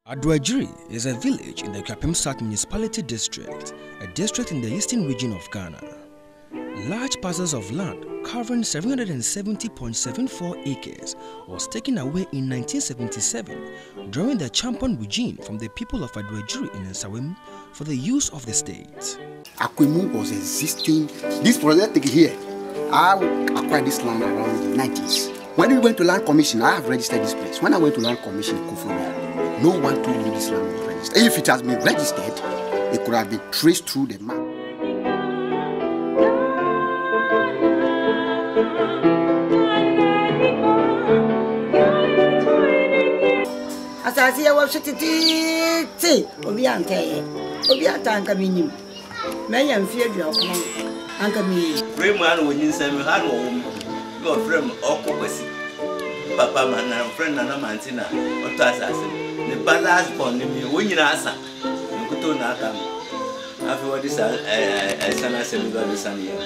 Adoagyiri is a village in the Nsawam South Municipality district, a district in the eastern region of Ghana. Large parcels of land covering 770.74 acres was taken away in 1977 during the champion regime from the people of Adoagyiri in Nsawam for the use of the state. Akwemu was existing. This project here, I acquired this land around the 90s. When we went to land commission, I have registered this place. When I went to land commission in Kufumia, no one told me this land was registered. If it has been registered, it could have been traced through the map. As I see, I was sitting, Obiante, Obianka minim. May I fear your uncle me. Raymond, when you send me home, your friend Okobasi, Papa, my friend Nana Mantina, or Tassassin. The balance upon me, when you answer, you could do nothing. After what is a son, I said, we got the sun here.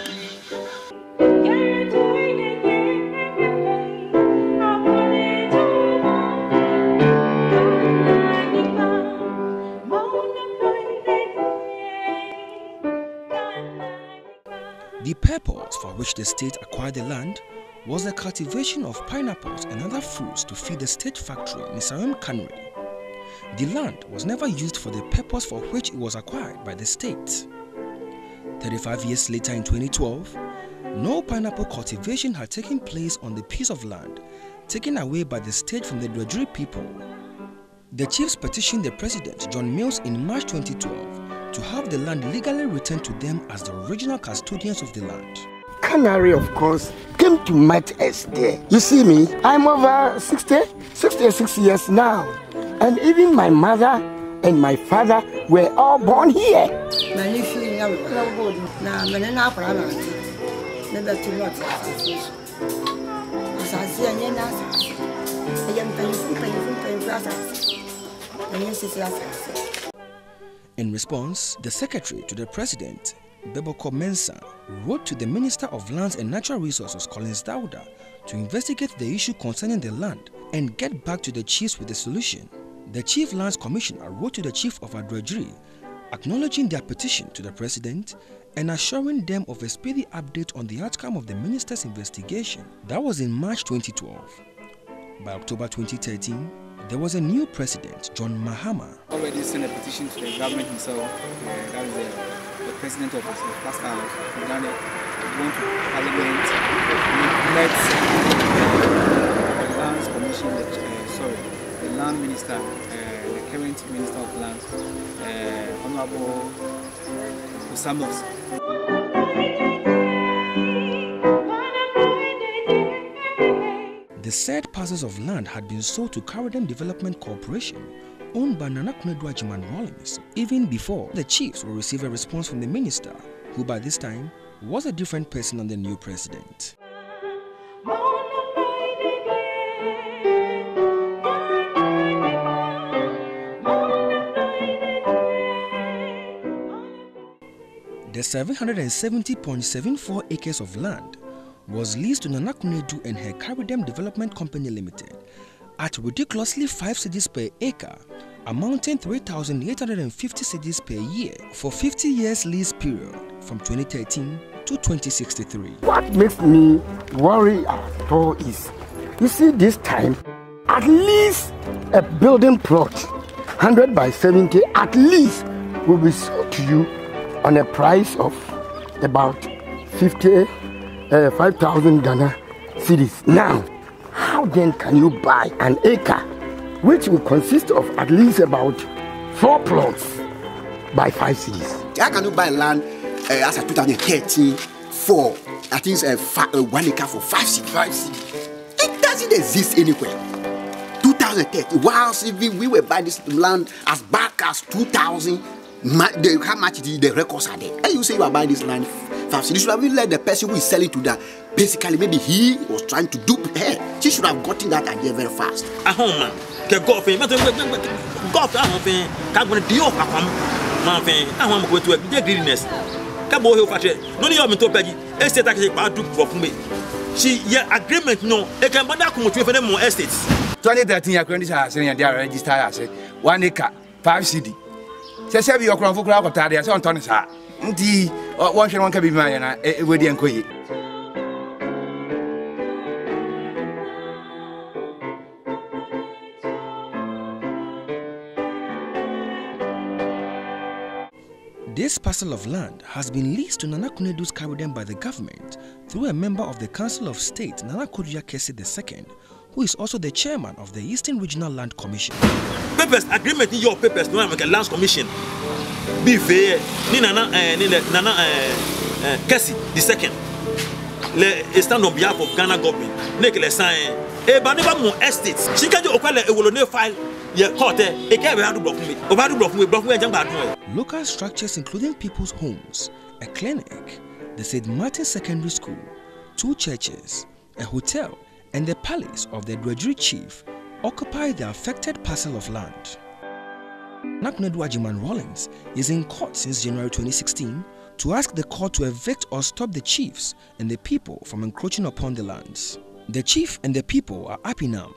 The purpose for which the state acquired the land was the cultivation of pineapples and other fruits to feed the state factory in Nsawam Cannery. The land was never used for the purpose for which it was acquired by the state. 35 years later in 2012, no pineapple cultivation had taken place on the piece of land taken away by the state from the Adoagyiri people. The chiefs petitioned the president, John Mills, in March 2012 to have the land legally returned to them as the original custodians of the land. Canary, of course, came to meet us there. You see me, I'm over 66 years now. And even my mother and my father were all born here. In response, the secretary to the president, Beboko Mensah, wrote to the Minister of Lands and Natural Resources, Collins Dauda, to investigate the issue concerning the land and get back to the chiefs with a solution. The Chief Lands Commissioner wrote to the Chief of Adoagyiri, acknowledging their petition to the president and assuring them of a speedy update on the outcome of the minister's investigation. That was in March 2012. By October 2013, there was a new president, John Mahama. Already sent a petition to the government himself, that is the president of the last house, we done it, went to parliament, we met the lands commission, the land minister, the current minister of lands, Honorable Osamos. The said parcels of land had been sold to Caradem Development Corporation, owned by Nana Konadu Agyeman-Rawlings, even before the chiefs will receive a response from the minister, who by this time was a different person than the new president. The 770.74 acres of land was leased to Nana Konadu and her Caradem Development Company Limited at ridiculously 5 cedis per acre, amounting 3,850 cedis per year for 50 years lease period from 2013 to 2063. What makes me worry at all is, you see, this time, at least a building plot, 100 by 70, at least will be sold to you on a price of about 5,000 Ghana cedis. Now, how then can you buy an acre which will consist of at least about 4 plots by 5 cedis? How can you buy land as a 2013 for, I think, 1 acre for 5 cedis? 5 cedis. It doesn't exist anywhere. 2030, whilst we were buying this land as back as 2000, how much the records are there? And you say you are buying this land 5 cedis. You should have let the person who is selling to that. Basically, maybe he was trying to dupe her. She should have gotten that idea very fast. Agreement no, it can be more estates. 2013, I couldn't say they are registered as 1 acre, 5 cedi. Say be your crown for crowd tadi, so on Tonisa. Nti, one can be mine, with the inquiry. This parcel of land has been leased to Nana Konadu's Caribbean by the government through a member of the Council of State, Nana Konadu Agyeman-Rawlings II, who is also the chairman of the Eastern Regional Land Commission. Papers, agreement in your papers, no like a Land Commission. Be fair, Nana Kessi II. Le stand on behalf of Ghana government. Make le sign. E ba never more estates. She can do okwale e will no file. Local structures including people's homes, a clinic, the St. Martin's Secondary School, 2 churches, a hotel, and the palace of the Adoagyiri chief occupy the affected parcel of land. Nana Konadu Agyeman-Rawlings is in court since January 2016 to ask the court to evict or stop the chiefs and the people from encroaching upon the lands. The chief and the people are happy now.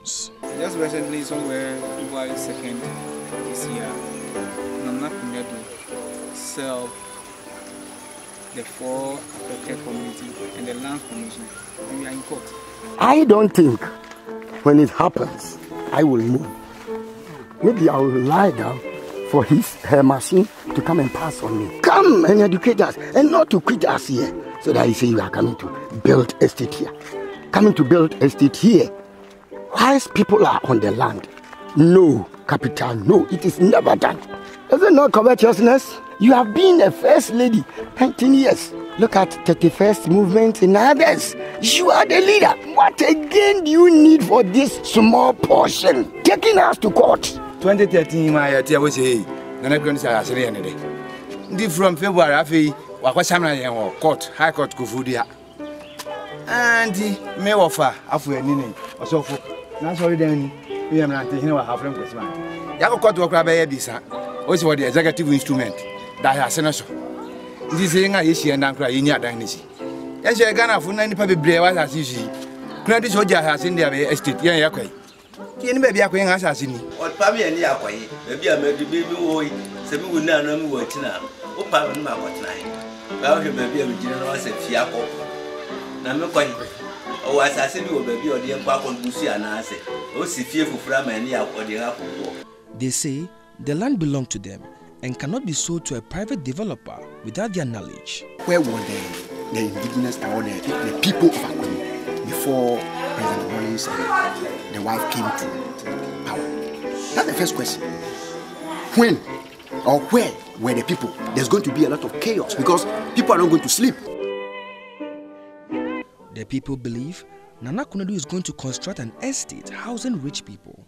Just recently, somewhere February 2nd this year, Nana Konadu served the 4 affected community and the land commission, and we are in court. I don't think when it happens, I will move. Maybe I will lie down for her machine to come and pass on me. Come and educate us, and not to quit us here, so that you say you are coming to build estate here. Coming to build estate here. Whilst people are on the land, no, capital, no, it is never done. Is it not covetousness? You have been a first lady 19 years. Look at 31st movement in others. You are the leader. What again do you need for this small portion? Taking us to court. 2013, my dear was a Nana Konadu from February, I was court, High Court, Kufudia. And me offer after any or so for. That's all then. We are not taking our half from this man. Yako court work by a bisa. Also, the executive instrument that has sent us. This is a issue and I'm crying in your dynasty. Yes, you're gonna for 90 public brewers as you see. Credit soldier has in their estate. Yeah, okay. Can maybe a queen assassin. What Pammy and Yakway, maybe I made the baby boy, so we would not know what now. Oh, Pammy, my what night. Well, you may be a general as a fiaco. Now, oh, as I said, you will be or the Emperor on Lucy and I say, oh, see fearful from any or the apple. They say the land belonged to them and cannot be sold to a private developer without their knowledge. Where were the indigenous or the people of Akron before President Rawlings and the wife came to power? That's the first question. When or where were the people? There's going to be a lot of chaos because people are not going to sleep. The people believe Nana Konadu is going to construct an estate housing rich people.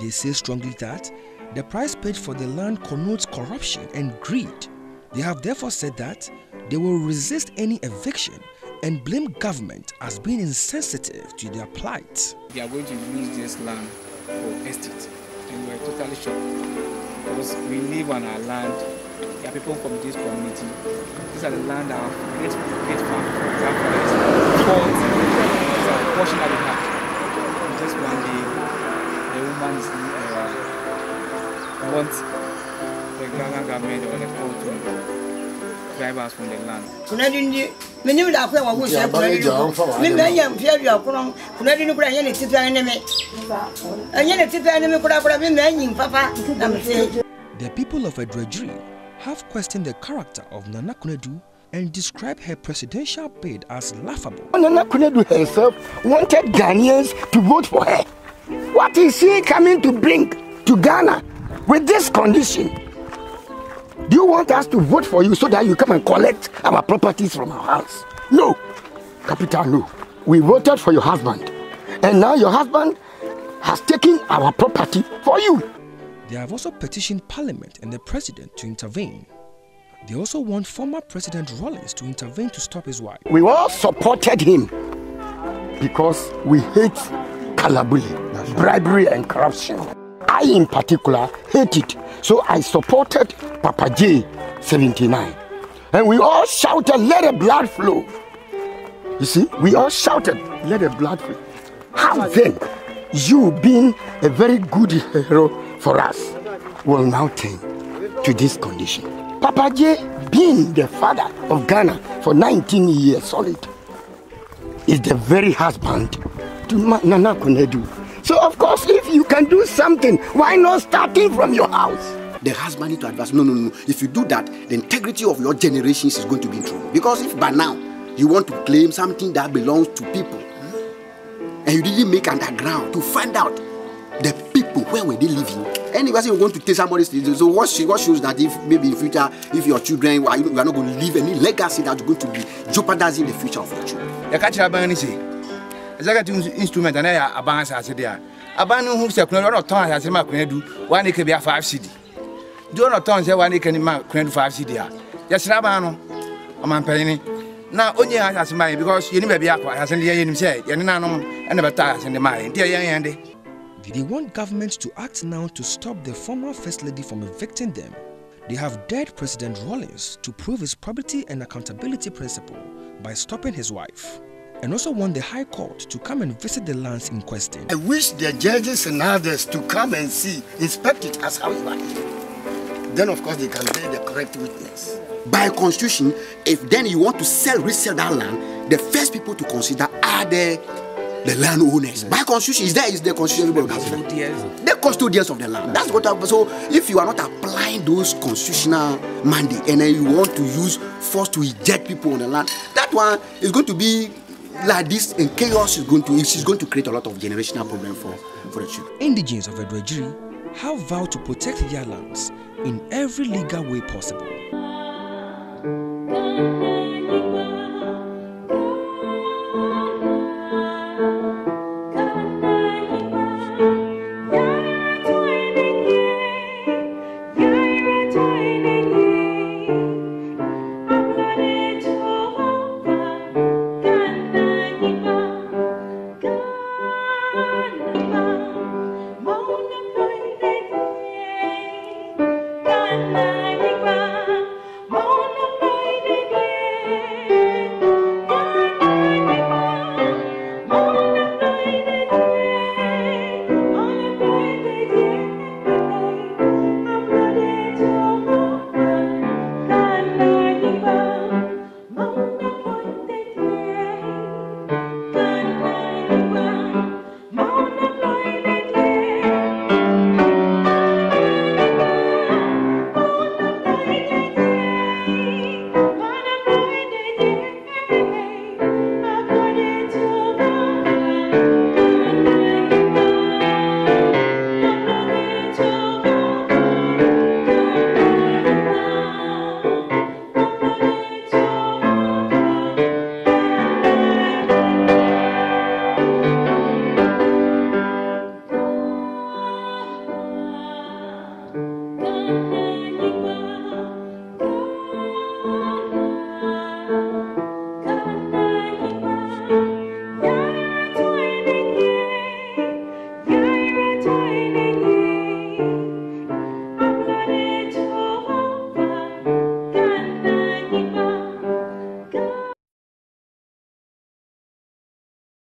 They say strongly that the price paid for the land connotes corruption and greed. They have therefore said that they will resist any eviction and blame government as being insensitive to their plight. They are going to use this land for estate, and we are totally shocked because we live on our land. There are people from this community. These are the land that are great farm. It's a portion that we have. And just one day, the woman wants the Ghana government or the court to drive us from the land. The people of Adoagyiri have questioned the character of Nana Konadu and described her presidential bid as laughable. Nana Konadu herself wanted Ghanaians to vote for her. What is she coming to bring to Ghana with this condition? Do you want us to vote for you so that you come and collect our properties from our house? No. Capital, no. We voted for your husband. And now your husband has taken our property for you. They have also petitioned Parliament and the President to intervene. They also want former President Rawlings to intervene to stop his wife. We all supported him because we hate calabuli, bribery and corruption. I in particular hate it. So I supported Papa J 79. And we all shouted, let the blood flow. You see, we all shouted, let the blood flow. How then, you being a very good hero for us, will now turn to this condition. Papa J, being the father of Ghana for 19 years solid, is the very husband to Nana Konadu. So of course, if you can do something, why not starting from your house? The husband need to advise, no. If you do that, the integrity of your generations is going to be in trouble. Because if by now you want to claim something that belongs to people, and you didn't make underground to find out the people, where were they living? Anyway, you're going to take somebody's things. So what shows that if maybe in future, if your children, you are not going to leave any legacy that's going to be jeopardizing the future of your children. You catch a band, instrument and I advance as there. A band who said, no, time has a mark when do 1 acre be a 5 CD. Do not turn 1 acre mark 5 CD. Yes, Rabano, a man penny. Now, only has my because you never be up as in the end said, and never tires in the mind. Dear young Andy. They want government to act now to stop the former First Lady from evicting them. They have dared President Rawlings to prove his probity and accountability principle by stopping his wife, and also want the High Court to come and visit the lands in question. I wish the judges and others to come and see, inspect it as how you like. Then of course they can bear the correct witness. By constitution, if then you want to resell that land, the first people to consider are the landowners. By constitution, is the constitution the custodians of the land. That's what so if you are not applying those constitutional mandate and then you want to use force to eject people on the land, that one is going to be like this, and chaos is going to create a lot of generational problem for the children. Indigenes of Adoagyiri have vowed to protect their lands in every legal way possible.